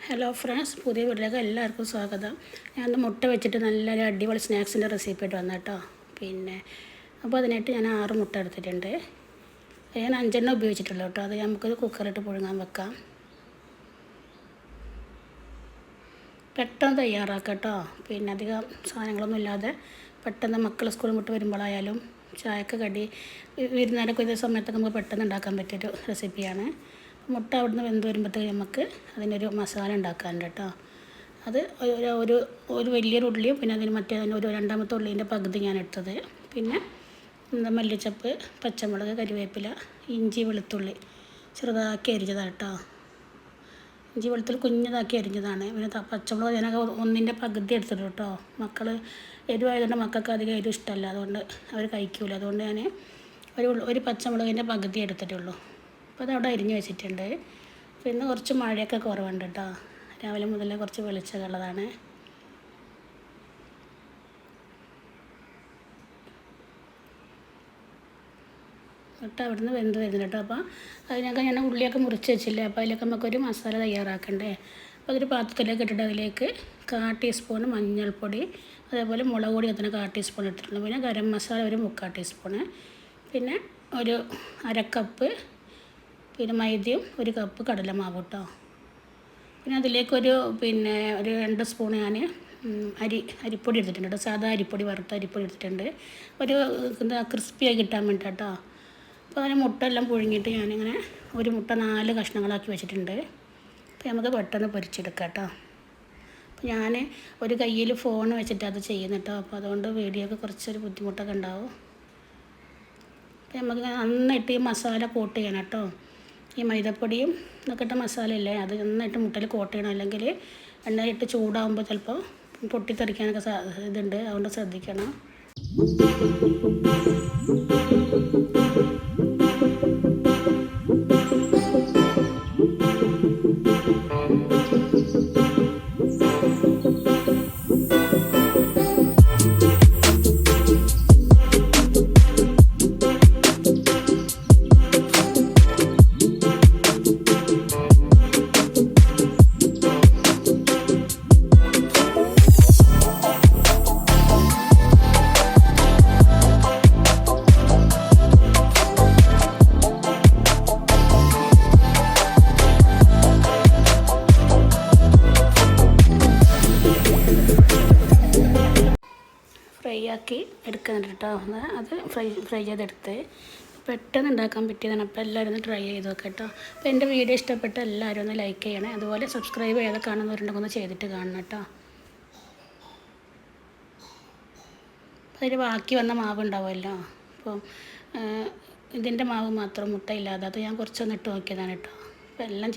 Hello friends, പുതിയ വീട്ടിലേക്ക് എല്ലാവർക്കും സ്വാഗതം. ഞാൻ മുട്ട വെച്ചിട്ട് നല്ലൊരു അടിപൊളി സ്നാക്സിൻ്റെ റെസിപ്പി ആയിട്ട് വന്നു കേട്ടോ. അപ്പോൾ അതിനായിട്ട് ഞാൻ 6 മുട്ട എടുത്തിട്ടുണ്ട്. ഞാൻ 5 ഉപയോഗിച്ചിട്ടുള്ളൂ കേട്ടോ. അത് നമുക്കൊരു കുക്കറിട്ട് പുഴുങ്ങാൻ വെക്കാം. പെട്ടെന്ന് തയ്യാറാക്കാം കേട്ടോ. അധികം സാധനങ്ങളൊന്നും ഇല്ലാതെ പെട്ടെന്ന് മക്കൾ സ്കൂളിൽ വിട്ട് വരുമ്പോഴായാലും ചായക്ക് കടി വിരുന്നേരൊക്കെ ഇതേ സമയത്തൊക്കെ നമുക്ക് പെട്ടെന്ന് ഉണ്ടാക്കാൻ പറ്റിയൊരു റെസിപ്പിയാണ്. മുട്ട അവിടുന്ന് വെന്ത് വരുമ്പോഴത്തേക്ക് നമുക്ക് അതിനൊരു മസാല ഉണ്ടാക്കാനുണ്ട് കേട്ടോ. അത് ഒരു വലിയൊരു ഉള്ളിയും പിന്നെ അതിന് ഒരു രണ്ടാമത്തെ ഉള്ളീൻ്റെ പകുതി ഞാൻ എടുത്തത്. പിന്നെ മല്ലിച്ചപ്പ്, പച്ചമുളക്, കരിവേപ്പില, ഇഞ്ചി, വെളുത്തുള്ളി ചെറുതാക്കി അരിഞ്ഞതാണ് കേട്ടോ. ഇഞ്ചി വെളുത്തുള്ളി കുഞ്ഞതാക്കി അരിഞ്ഞതാണ്. പിന്നെ പച്ചമുളക് ഞാനൊക്കെ 1ൻ്റെ പകുതി എടുത്തിട്ടു കേട്ടോ. മക്കൾ എരിവായതുകൊണ്ട് മക്കൾക്ക് അധികം എരിവ് ഇഷ്ടമല്ല, അതുകൊണ്ട് അവർ കഴിക്കൂല. അതുകൊണ്ട് ഞാൻ ഒരു പച്ചമുളകിൻ്റെ പകുതി എടുത്തിട്ടുള്ളൂ. അപ്പോൾ അതവിടെ അരിഞ്ഞ് വെച്ചിട്ടുണ്ട്. പിന്നെ കുറച്ച് മഴയൊക്കെ കുറവുണ്ട് കേട്ടോ. രാവിലെ മുതലേ കുറച്ച് വെളിച്ചമൊക്കെ ഉള്ളതാണ്. എന്നിട്ട് അവിടുന്ന് വെന്ത് വരുന്നുണ്ട് കേട്ടോ. അപ്പോൾ അതിനൊക്കെ ഞാൻ ഉള്ളിയൊക്കെ മുറിച്ച് വെച്ചില്ലേ, അപ്പോൾ അതിലൊക്കെ നമുക്കൊരു മസാല തയ്യാറാക്കണ്ടേ. അപ്പോൾ അതൊരു പാത്രത്തിലേക്ക് ഇട്ടിട്ട് അതിലേക്ക് 1/4 ടീസ്പൂൺ മഞ്ഞൾപ്പൊടി, അതേപോലെ മുളക് പൊടി അതിന് 1/4 ടീസ്പൂൺ ഇട്ടിട്ടുണ്ട്. പിന്നെ ഗരം മസാല ഒരു 3/4 ടീസ്പൂണ്, പിന്നെ ഒരു 1/2 കപ്പ് പിന്നെ മൈദയും 1 കപ്പ് കടലമാവ് കേട്ടോ. പിന്നെ അതിലേക്കൊരു 2 സ്പൂൺ ഞാൻ അരിപ്പൊടി എടുത്തിട്ടുണ്ട് കേട്ടോ. സാധാ അരിപ്പൊടി, വറുത്ത അരിപ്പൊടി എടുത്തിട്ടുണ്ട്. ക്രിസ്പിയായി കിട്ടാൻ വേണ്ടി കേട്ടോ. അപ്പോൾ അതിന് മുട്ട എല്ലാം പുഴുങ്ങിയിട്ട് ഞാനിങ്ങനെ ഒരു മുട്ട 4 കഷ്ണങ്ങളാക്കി വെച്ചിട്ടുണ്ട്. അപ്പോൾ നമുക്ക് പെട്ടെന്ന് പൊരിച്ചെടുക്കാം കേട്ടോ. അപ്പോൾ ഞാൻ ഒരു കയ്യിൽ ഫോൺ വെച്ചിട്ട് അത് ചെയ്യുന്നു കേട്ടോ. അപ്പോൾ അതുകൊണ്ട് വീഡിയോക്ക് കുറച്ചൊരു ബുദ്ധിമുട്ടൊക്കെ ഉണ്ടാവും. അപ്പോൾ നമുക്ക് നന്നായിട്ട് ഈ മസാല കോട്ട് ചെയ്യണം കേട്ടോ. ഈ മൈദപ്പൊടിയും ഇതൊക്കെ ഇട്ട മസാല ഇല്ലേ, അത് നന്നായിട്ട് മുട്ടയിൽ കോട്ട് ചെയ്യണം. അല്ലെങ്കിൽ എണ്ണയിട്ട് ചൂടാകുമ്പോൾ ചിലപ്പോൾ പൊട്ടിത്തെറിക്കാനൊക്കെ ഇതുണ്ട്, അതുകൊണ്ട് ശ്രദ്ധിക്കണം. ഫ്രൈ ആക്കി എടുക്കുന്നുണ്ട് കേട്ടോ. അത് ഫ്രൈ ചെയ്തെടുത്ത് പെട്ടെന്ന് ഉണ്ടാക്കാൻ പറ്റിയതാണ്. അപ്പോൾ എല്ലാവരും ഒന്ന് ട്രൈ ചെയ്ത് നോക്കാം കേട്ടോ. അപ്പോൾ എൻ്റെ വീഡിയോ ഇഷ്ടപ്പെട്ട എല്ലാവരും ഒന്ന് ലൈക്ക് ചെയ്യണേ. അതുപോലെ സബ്സ്ക്രൈബ് ചെയ്ത് കാണുന്നവരുണ്ടെങ്കിൽ ഒന്ന് ചെയ്തിട്ട് കാണണം കേട്ടോ. അതിൽ ബാക്കി വന്ന മാവ് ഉണ്ടാവുമല്ലോ, അപ്പോൾ ഇതിൻ്റെ മാവ് മാത്രം മുട്ടയില്ലാതെ അത് ഞാൻ കുറച്ചൊന്ന് ഇട്ട് നോക്കിയതാണ് കേട്ടോ. അപ്പോൾ എല്ലാം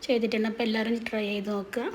ചെയ്തിട്ടുണ്ട്. അപ്പോൾ എല്ലാവരും ട്രൈ ചെയ്ത് നോക്കുക.